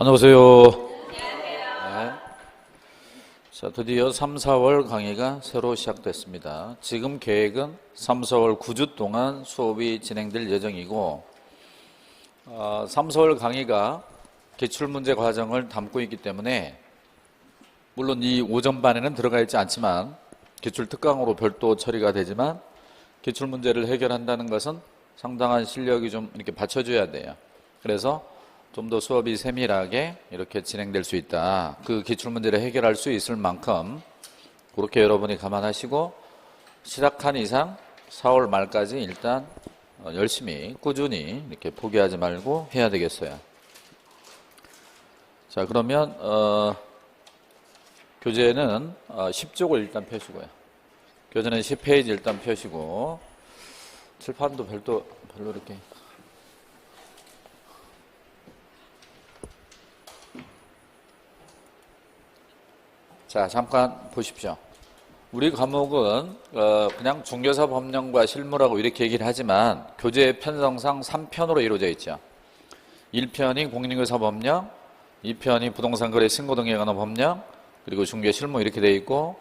안녕하세요. 네. 자, 드디어 3, 4월 강의가 새로 시작됐습니다. 지금 계획은 3, 4월 9주 동안 수업이 진행될 예정이고 3, 4월 강의가 기출문제 과정을 담고 있기 때문에 물론 이 오전반에는 들어가 있지 않지만 기출특강으로 별도 처리가 되지만 기출문제를 해결한다는 것은 상당한 실력이 좀 이렇게 받쳐줘야 돼요. 그래서 좀 더 수업이 세밀하게 이렇게 진행될 수 있다. 그 기출문제를 해결할 수 있을 만큼 그렇게 여러분이 감안하시고 시작한 이상 4월 말까지 일단 열심히 꾸준히 이렇게 포기하지 말고 해야 되겠어요. 자, 그러면 교재는 10쪽을 일단 펴시고요. 교재는 10페이지 일단 펴시고 칠판도 별로 이렇게 자, 잠깐 보십시오. 우리 과목은 그냥 중개사 법령과 실무라고 이렇게 얘기를 하지만 교재 편성상 3편으로 이루어져 있죠. 1편이 공인중개사 법령, 2편이 부동산거래 신고 등에 관한 법령, 그리고 중개 실무 이렇게 돼 있고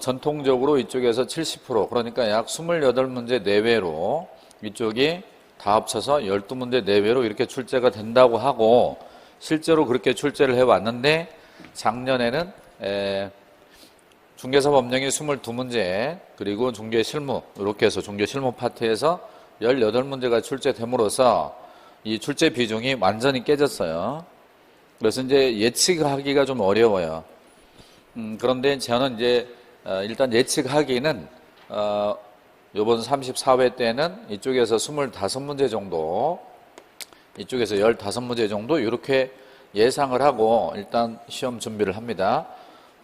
전통적으로 이쪽에서 70% 그러니까 약 28문제 내외로 이쪽이 다 합쳐서 12문제 내외로 이렇게 출제가 된다고 하고 실제로 그렇게 출제를 해왔는데 작년에는 중개사 법령이 22문제 그리고 중개 실무 이렇게 해서 중개 실무 파트에서 18문제가 출제됨으로써 이 출제 비중이 완전히 깨졌어요. 그래서 이제 예측하기가 좀 어려워요. 그런데 저는 이제 일단 예측하기는 이번 34회 때는 이쪽에서 25문제 정도 이쪽에서 15문제 정도 이렇게 예상을 하고 일단 시험 준비를 합니다.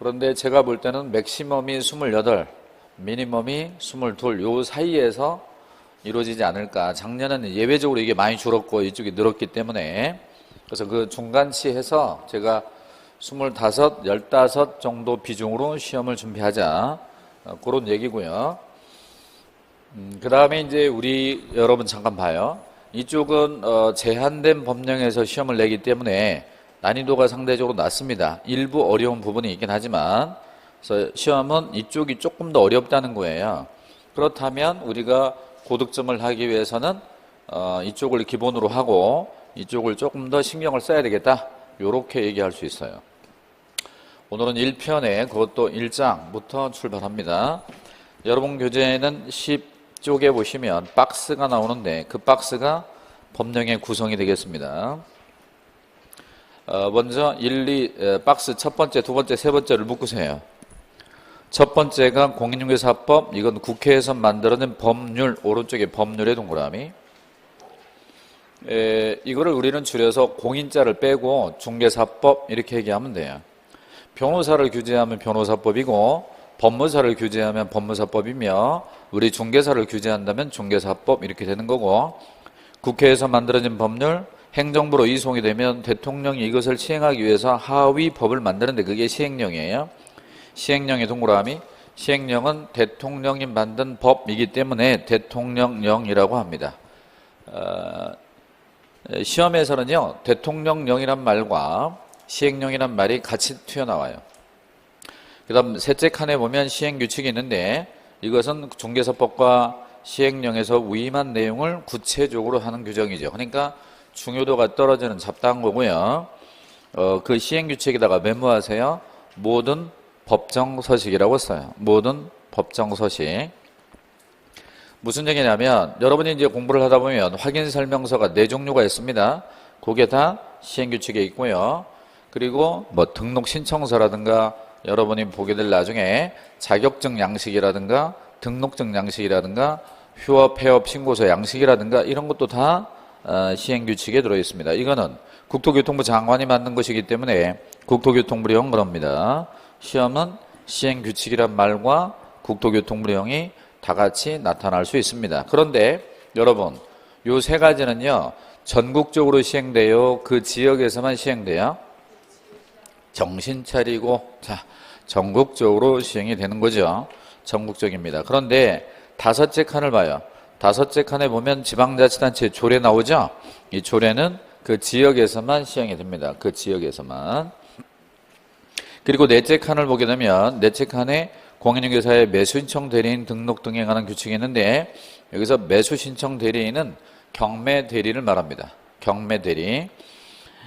그런데 제가 볼 때는 맥시멈이 28, 미니멈이 22, 요 사이에서 이루어지지 않을까. 작년에는 예외적으로 이게 많이 줄었고 이쪽이 늘었기 때문에 그래서 그 중간치해서 제가 25, 15 정도 비중으로 시험을 준비하자. 그런 얘기고요. 그 다음에 이제 우리 여러분 잠깐 봐요. 이쪽은 제한된 법령에서 시험을 내기 때문에 난이도가 상대적으로 낮습니다. 일부 어려운 부분이 있긴 하지만 그래서 시험은 이쪽이 조금 더 어렵다는 거예요. 그렇다면 우리가 고득점을 하기 위해서는 이쪽을 기본으로 하고 이쪽을 조금 더 신경을 써야 되겠다. 이렇게 얘기할 수 있어요. 오늘은 1편에 그것도 1장부터 출발합니다. 여러분 교재에는 10쪽에 보시면 박스가 나오는데 그 박스가 법령의 구성이 되겠습니다. 먼저 1, 2 박스 첫 번째, 두 번째, 세 번째를 묶으세요. 첫 번째가 공인중개사법, 이건 국회에서 만들어낸 법률, 오른쪽에 법률의 동그라미. 이거를 우리는 줄여서 공인자를 빼고 중개사법 이렇게 얘기하면 돼요. 변호사를 규제하면 변호사법이고 법무사를 규제하면 법무사법이며 우리 중개사를 규제한다면 중개사법 이렇게 되는 거고 국회에서 만들어진 법률, 행정부로 이송이 되면 대통령이 이것을 시행하기 위해서 하위 법을 만드는데 그게 시행령이에요. 시행령의 동그라미, 시행령은 대통령이 만든 법이기 때문에 대통령령이라고 합니다. 시험에서는요 대통령령이란 말과 시행령이란 말이 같이 튀어나와요. 그 다음 셋째 칸에 보면 시행규칙이 있는데 이것은 중개사법과 시행령에서 위임한 내용을 구체적으로 하는 규정이죠. 그러니까 중요도가 떨어지는 잡다한 거고요. 그 시행규칙에다가 메모하세요. 모든 법정서식이라고 써요. 모든 법정서식. 무슨 얘기냐면 여러분이 이제 공부를 하다 보면 확인설명서가 4종류가 있습니다. 그게 다 시행규칙에 있고요. 그리고 뭐 등록신청서라든가 여러분이 보게 될 나중에 자격증 양식이라든가 등록증 양식이라든가 휴업, 폐업, 신고서 양식이라든가 이런 것도 다 시행규칙에 들어있습니다. 이거는 국토교통부 장관이 만든 것이기 때문에 국토교통부령 그럽니다. 시험은 시행규칙이란 말과 국토교통부령이 다 같이 나타날 수 있습니다. 그런데 여러분 요 세 가지는요 전국적으로 시행돼요? 그 지역에서만 시행돼요? 정신 차리고 자 전국적으로 시행이 되는 거죠. 전국적입니다. 그런데 다섯째 칸을 봐요. 다섯째 칸에 보면 지방자치단체 조례 나오죠? 이 조례는 그 지역에서만 시행이 됩니다. 그 지역에서만. 그리고 넷째 칸을 보게 되면 넷째 칸에 공인중개사의 매수신청 대리인 등록 등에 관한 규칙이 있는데 여기서 매수신청 대리인은 경매 대리를 말합니다. 경매 대리.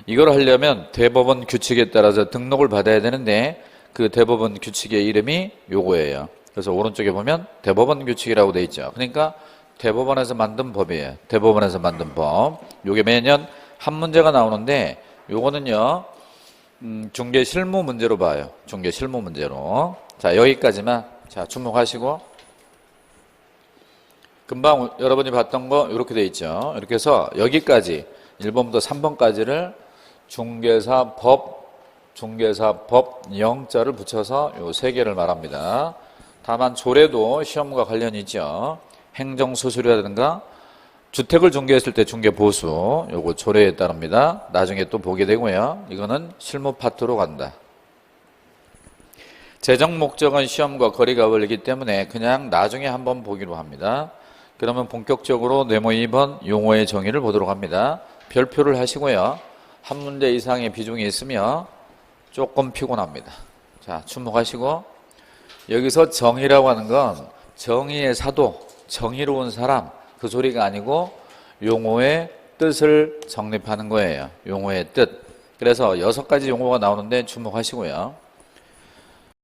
이걸 하려면 대법원 규칙에 따라서 등록을 받아야 되는데 그 대법원 규칙의 이름이 요거예요. 그래서 오른쪽에 보면 대법원 규칙이라고 돼 있죠. 그러니까 대법원에서 만든 법이에요. 대법원에서 만든 법. 요게 매년 한 문제가 나오는데 요거는요 중개 실무 문제로 봐요. 중개 실무 문제로. 자, 여기까지만. 자, 주목하시고. 금방 여러분이 봤던 거 이렇게 돼 있죠. 이렇게 해서 여기까지 1번부터 3번까지를 중개사법 0자를 붙여서 요 세 개를 말합니다. 다만 조례도 시험과 관련이 있죠. 행정수수료라든가 주택을 중개했을 때 중개보수 요거 조례에 따릅니다. 나중에 또 보게 되고요. 이거는 실무 파트로 간다. 재정 목적은 시험과 거리가 멀기 때문에 그냥 나중에 한번 보기로 합니다. 그러면 본격적으로 네모 2번 용어의 정의를 보도록 합니다. 별표를 하시고요. 한 문제 이상의 비중이 있으면 조금 피곤합니다. 자, 주목하시고 여기서 정의라고 하는 건 정의의 사도, 정의로운 사람 그 소리가 아니고 용어의 뜻을 정립하는 거예요. 용어의 뜻. 그래서 6가지 용어가 나오는데 주목하시고요.